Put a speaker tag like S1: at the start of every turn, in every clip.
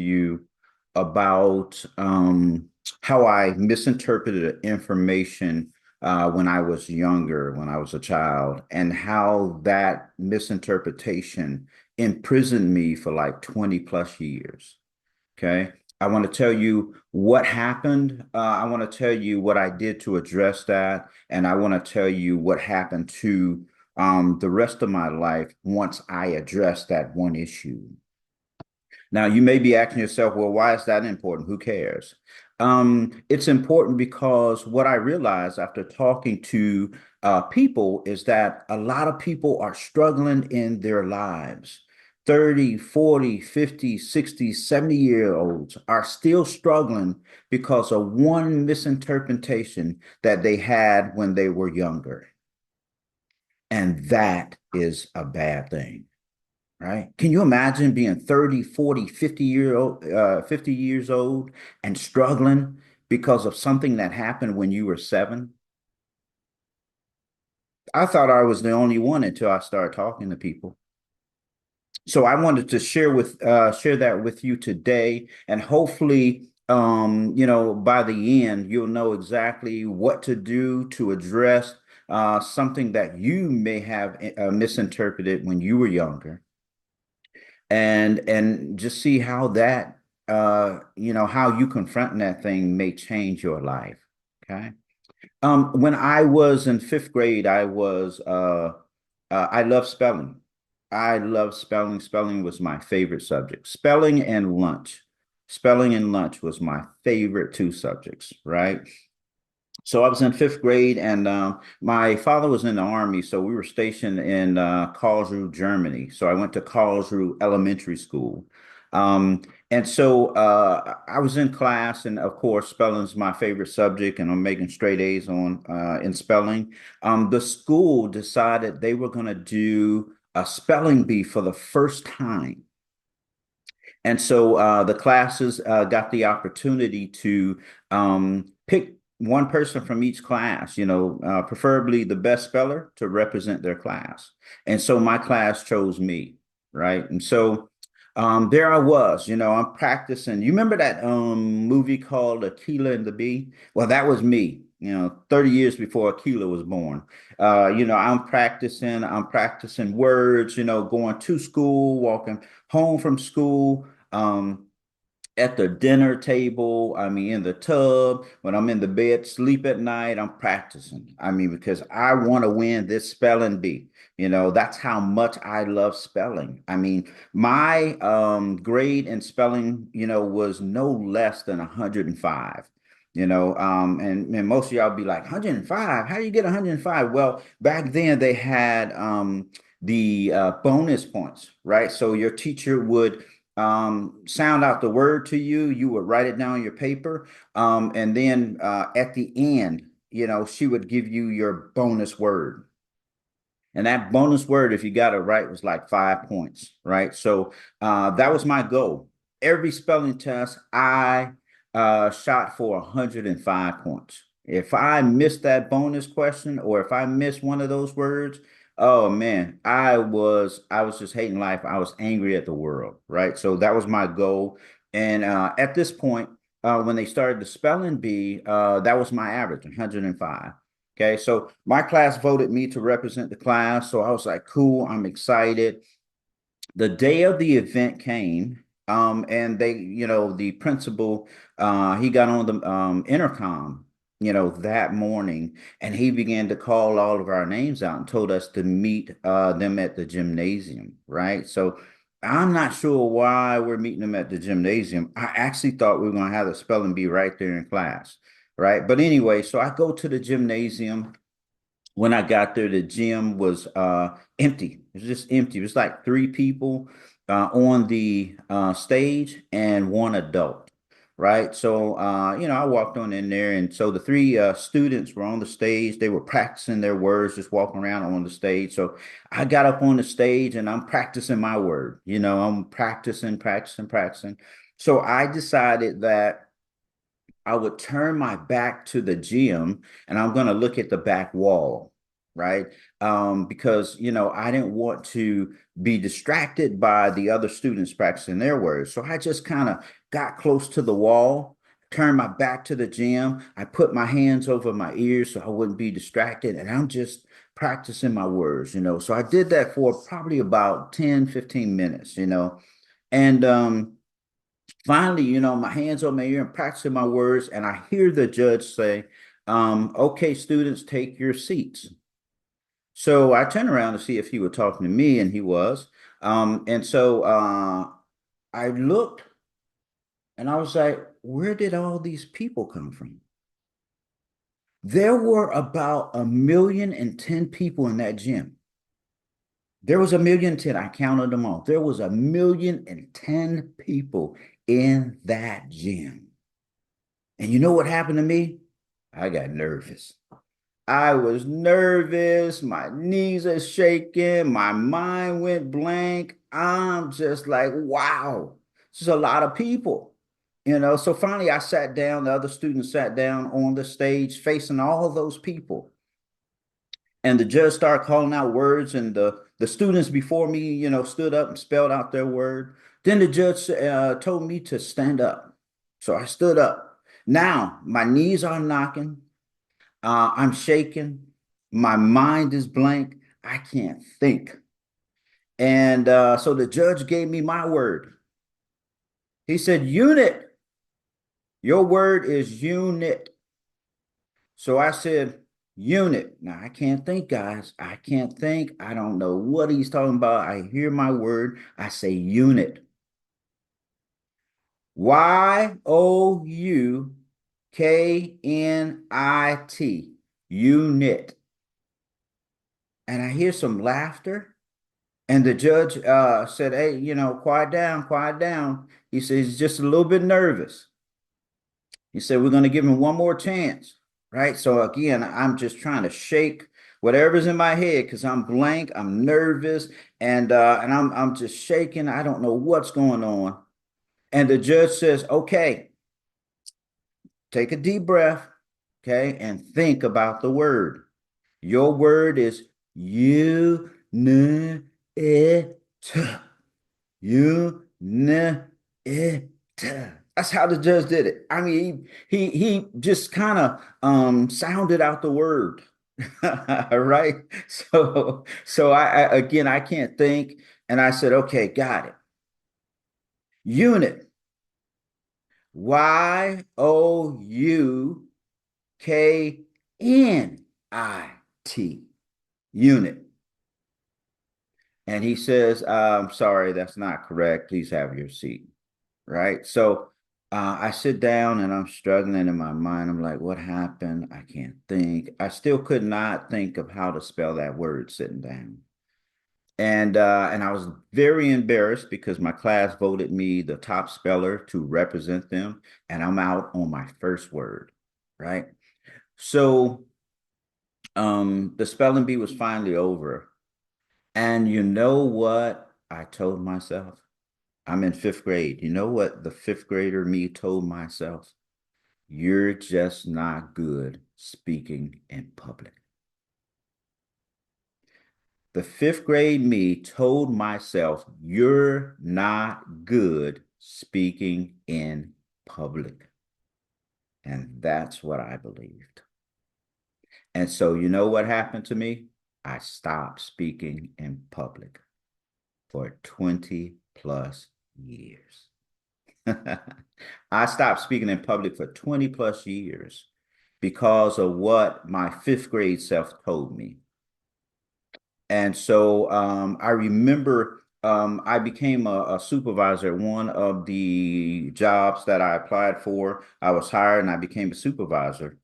S1: you about how I misinterpreted information when I was younger, when I was a child, and how that misinterpretation imprisoned me for like 20 plus years. Okay. I want to tell you what happened. I want to tell you what I did to address that. And I want to tell you what happened to the rest of my life once I addressed that one issue. Now, you may be asking yourself, well, why is that important? Who cares? It's important because what I realized after talking to people is that a lot of people are struggling in their lives. 30, 40, 50, 60, 70-year olds are still struggling because of one misinterpretation that they had when they were younger. And that is a bad thing. Right? Can you imagine being 30, 40, 50 years old and struggling because of something that happened when you were 7? I thought I was the only one until I started talking to people. So I wanted to share that with you today, and hopefully, by the end, you'll know exactly what to do to address something that you may have misinterpreted when you were younger, and just see how that how you confronting that thing may change your life. Okay. When I was in fifth grade, I love spelling. I love spelling. Spelling was my favorite subject. Spelling and lunch was my favorite two subjects, right? So I was in fifth grade, and my father was in the army, so we were stationed in Karlsruhe, Germany. So I went to Karlsruhe Elementary School, and so I was in class, and of course, spelling is my favorite subject, and I'm making straight A's on in spelling. The school decided they were going to do a spelling bee for the first time. And so the classes got the opportunity to pick one person from each class, preferably the best speller to represent their class. And so my class chose me, right? And so there I was, I'm practicing. You remember that movie called Aquila and the Bee? Well, that was me. 30 years before Aquila was born. I'm practicing words, going to school, walking home from school, at the dinner table, I mean, in the tub, when I'm in the bed, sleep at night, I'm practicing. I mean, because I want to win this spelling bee. That's how much I love spelling. I mean, my grade in spelling, was no less than 105. And most of y'all be like, 105? How do you get 105? Well, back then they had the bonus points, right? So your teacher would sound out the word to you. You would write it down on your paper. And then at the end, she would give you your bonus word. And that bonus word, if you got it right, was like 5 points, right? So that was my goal. Every spelling test, I shot for 105 points. If I missed that bonus question, or if I missed one of those words, oh man, I was just hating life. I was angry at the world, right? So that was my goal. And at this point, when they started the spelling bee, that was my average, 105. Okay, so my class voted me to represent the class. So I was like, cool, I'm excited. The day of the event came, and the principal, he got on the intercom, that morning, and he began to call all of our names out and told us to meet them at the gymnasium, right? So I'm not sure why we're meeting them at the gymnasium. I actually thought we were going to have the spelling bee right there in class, right? But anyway, so I go to the gymnasium. When I got there, the gym was empty. It was just empty. It was like three people on the stage and one adult, right? So, I walked on in there, and so the three students were on the stage. They were practicing their words, just walking around on the stage. So I got up on the stage and I'm practicing my word. I'm practicing, practicing, practicing. So I decided that I would turn my back to the gym and I'm going to look at the back wall, right? Because, I didn't want to be distracted by the other students practicing their words. So I just kind of got close to the wall, turned my back to the gym. I put my hands over my ears so I wouldn't be distracted. And I'm just practicing my words. So I did that for probably about 10, 15 minutes. And finally, my hands on my ear and practicing my words. And I hear the judge say, okay, students, take your seats. So I turned around to see if he was talking to me, and he was. And so I looked and I was like, where did all these people come from? There were about 1,010,000 people in that gym. There was 1,010,000. I counted them all. There was 1,010,000 people in that gym. And you know what happened to me? I got nervous. I was nervous. My knees are shaking. My mind went blank. I'm just like, wow, this is a lot of people. So finally I sat down. The other students sat down on the stage facing all of those people. And the judge started calling out words, and the students before me, stood up and spelled out their word. Then the judge told me to stand up. So I stood up. Now my knees are knocking. I'm shaking. My mind is blank. I can't think. And so the judge gave me my word. He said, unit. Your word is unit. So I said, unit. Now I can't think, guys. I can't think. I don't know what he's talking about. I hear my word. I say unit. YOUKNIT. Unit. And I hear some laughter. And the judge said, hey, quiet down, quiet down. He said, he's just a little bit nervous. He said, we're going to give him one more chance. Right. So again, I'm just trying to shake whatever's in my head because I'm blank, I'm nervous, and I'm just shaking. I don't know what's going on. And the judge says, okay, take a deep breath, okay, and think about the word. Your word is unit. Unit. That's how the judge did it. I mean, he just kind of sounded out the word. Right. So I again I can't think. And I said, okay, got it. Unit. YOUKNIT. Unit. And he says, I'm sorry, that's not correct. Please have your seat. Right. So I sit down and I'm struggling in my mind. I'm like, what happened? I can't think. I still could not think of how to spell that word sitting down. And I was very embarrassed because my class voted me the top speller to represent them. And I'm out on my first word. Right. So the spelling bee was finally over. And you know what I told myself? I'm in fifth grade. You know what the fifth grader me told myself? You're just not good speaking in public. The fifth grade me told myself, you're not good speaking in public. And that's what I believed. And so, you know what happened to me? I stopped speaking in public for 20 plus years. I stopped speaking in public for 20 plus years because of what my fifth grade self told me. And so I remember I became a supervisor at one of the jobs that I applied for. I was hired and I became a supervisor.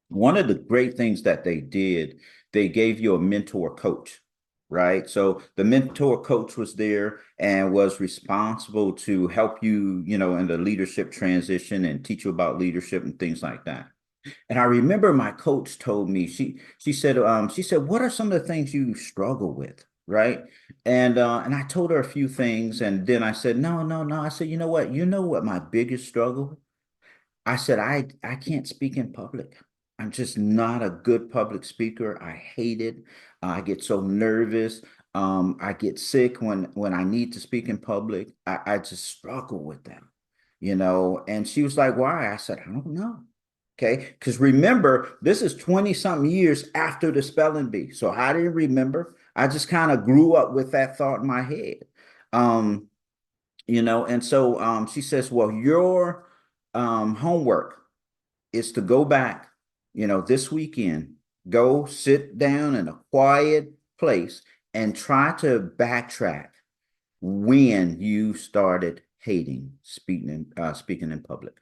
S1: One of the great things that they did, they gave you a mentor coach, right? So the mentor coach was there and was responsible to help you, in the leadership transition and teach you about leadership and things like that. And I remember my coach told me, she said, what are some of the things you struggle with? Right. And I told her a few things. And then I said, no, no, no. I said, you know what? You know what my biggest struggle? I said, I can't speak in public. I'm just not a good public speaker. I hate it. I get so nervous. I get sick when I need to speak in public. I just struggle with that, you know. And she was like, "Why?" I said, "I don't know." Okay, because remember, this is 20 something years after the spelling bee, so I didn't remember. I just kind of grew up with that thought in my head. Um, you know, and so she says, "Well, your homework is to go back, you know, this weekend, go sit down in a quiet place and try to backtrack when you started hating speaking in public.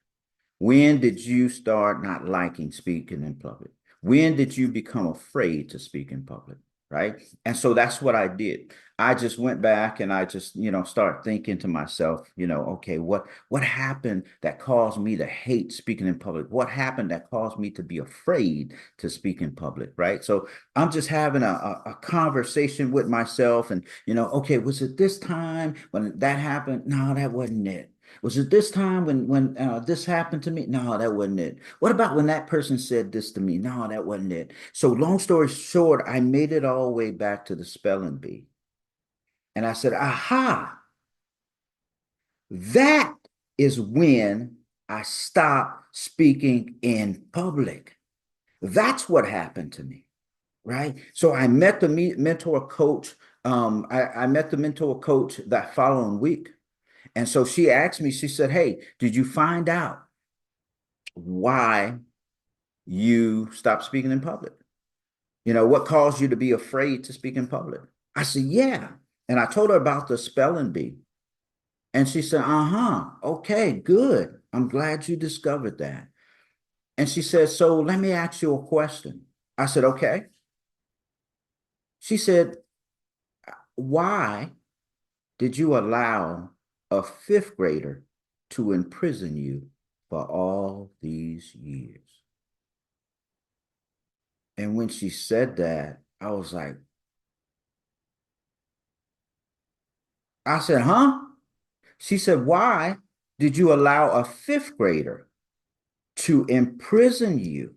S1: When did you start not liking speaking in public? When did you become afraid to speak in public? Right. And so that's what I did. I just went back and I just, you know, start thinking to myself, you know, okay, what happened that caused me to hate speaking in public? What happened that caused me to be afraid to speak in public? Right. So I'm just having a conversation with myself and, you know, okay, was it this time when that happened? No, that wasn't it. Was it this time when this happened to me? No, that wasn't it. What about when that person said this to me? No, that wasn't it. So long story short, I made it all the way back to the spelling bee. And I said, aha, that is when I stopped speaking in public. That's what happened to me, right? So I met the mentor coach. I met the mentor coach that following week. And so she asked me, she said, "Hey, did you find out why you stopped speaking in public? You know, what caused you to be afraid to speak in public?" I said, "Yeah." And I told her about the spelling bee. And she said, "Uh-huh. Okay, good. I'm glad you discovered that." And she said, "So let me ask you a question." I said, "Okay." She said, "Why did you allow a fifth grader to imprison you for all these years?" And when she said that, I was like, I said, "Huh?" She said, "Why did you allow a fifth grader to imprison you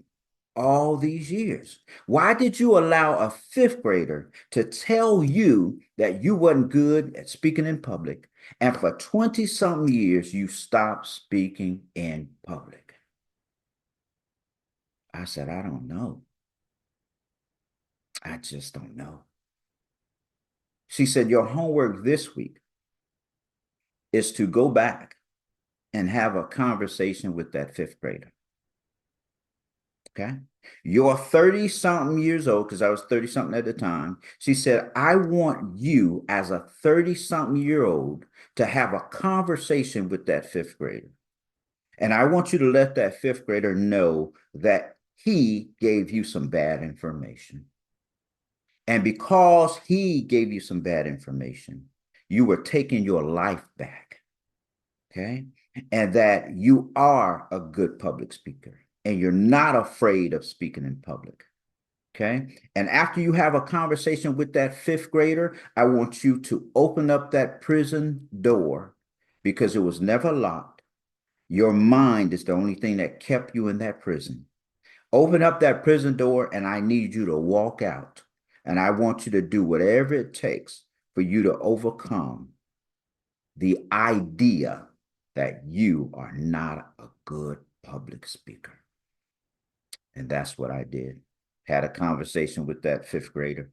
S1: all these years? Why did you allow a fifth grader to tell you that you wasn't good at speaking in public? And for 20 something years, you stopped speaking in public?" I said, "I don't know. I just don't know." She said, "Your homework this week is to go back and have a conversation with that fifth grader." Okay. You're 30 something years old, because I was 30 something at the time. She said, "I want you as a 30 something year old to have a conversation with that fifth grader. And I want you to let that fifth grader know that he gave you some bad information. And because he gave you some bad information, you were taking your life back." Okay. And that you are a good public speaker and you're not afraid of speaking in public. Okay. And after you have a conversation with that fifth grader, I want you to open up that prison door because it was never locked. Your mind is the only thing that kept you in that prison. Open up that prison door, and I need you to walk out. And I want you to do whatever it takes for you to overcome the idea that you are not a good public speaker. And that's what I did. Had a conversation with that fifth grader.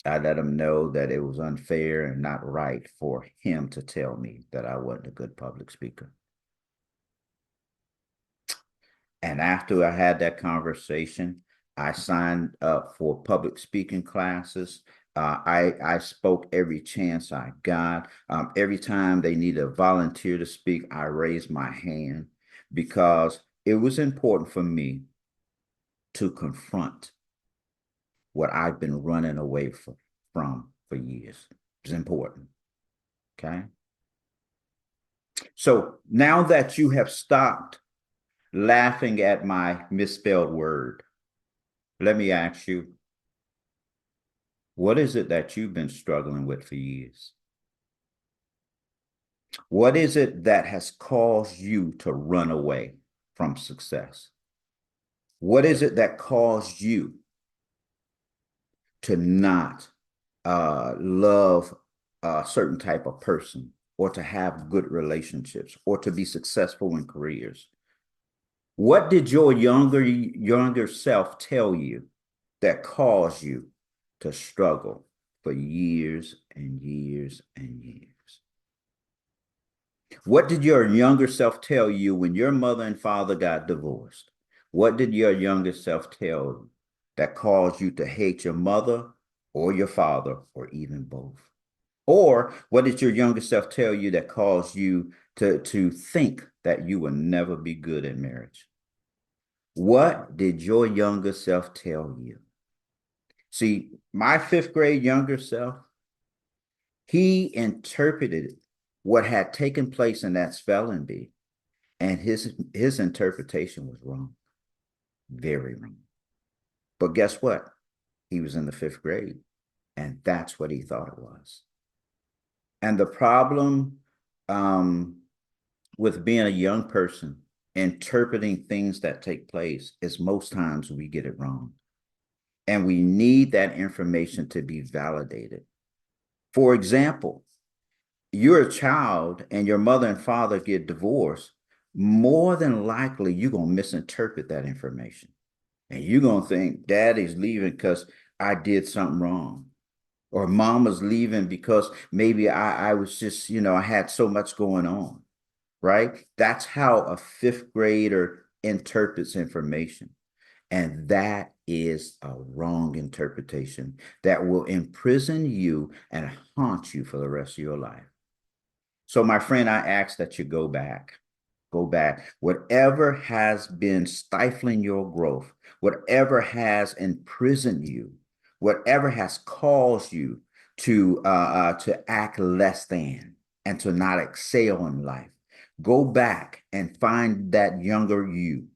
S1: I let him know that it was unfair and not right for him to tell me that I wasn't a good public speaker. And after I had that conversation, I signed up for public speaking classes. I spoke every chance I got. Every time they needed a volunteer to speak, I raised my hand because it was important for me to confront what I've been running away from for years. It's important. Okay. So now that you have stopped laughing at my misspelled word, let me ask you, what is it that you've been struggling with for years? What is it that has caused you to run away from success? What is it that caused you to not love a certain type of person, or to have good relationships, or to be successful in careers? What did your younger self tell you that caused you to struggle for years and years and years? What did your younger self tell you when your mother and father got divorced? What did your younger self tell you that caused you to hate your mother or your father, or even both? Or what did your younger self tell you that caused you to think that you will never be good at marriage? What did your younger self tell you? See, my fifth grade younger self, he interpreted what had taken place in that spelling bee, and his interpretation was wrong, very wrong. But guess what? He was in the fifth grade, and that's what he thought it was. And the problem um, with being a young person interpreting things that take place is most times we get it wrong. And we need that information to be validated. For example, you're a child and your mother and father get divorced, more than likely you're going to misinterpret that information. And you're going to think daddy's leaving because I did something wrong. Or mama's leaving because maybe I was just, I had so much going on, right? That's how a fifth grader interprets information. And that is a wrong interpretation that will imprison you and haunt you for the rest of your life. So, my friend, I ask that you go back. Go back. Whatever has been stifling your growth, whatever has imprisoned you, whatever has caused you to act less than and to not excel in life, go back and find that younger you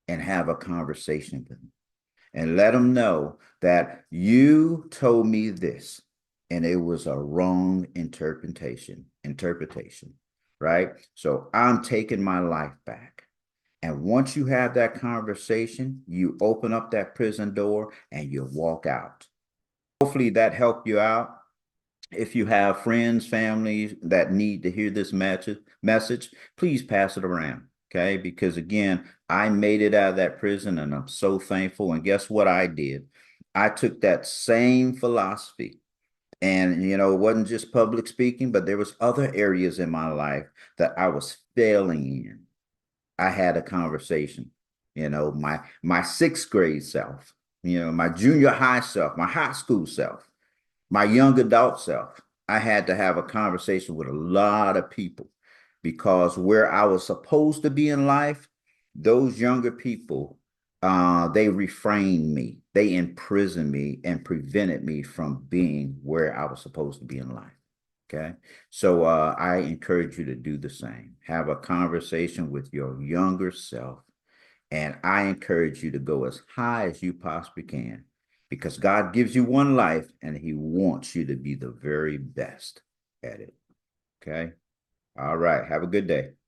S1: and have a conversation with them, and let them know that you told me this and it was a wrong interpretation, right? So I'm taking my life back. And once you have that conversation, you open up that prison door and you walk out. Hopefully that helped you out. If you have friends, families that need to hear this message, please pass it around. Okay. Because again, I made it out of that prison and I'm so thankful. And guess what I did? I took that same philosophy, and it wasn't just public speaking, but there was other areas in my life that I was failing in. I had a conversation, my sixth grade self, my junior high self, my high school self, my young adult self. I had to have a conversation with a lot of people, because where I was supposed to be in life, those younger people, they refrained me, they imprisoned me and prevented me from being where I was supposed to be in life. Okay. So I encourage you to do the same. Have a conversation with your younger self. And I encourage you to go as high as you possibly can, because God gives you one life and he wants you to be the very best at it. Okay. All right. Have a good day.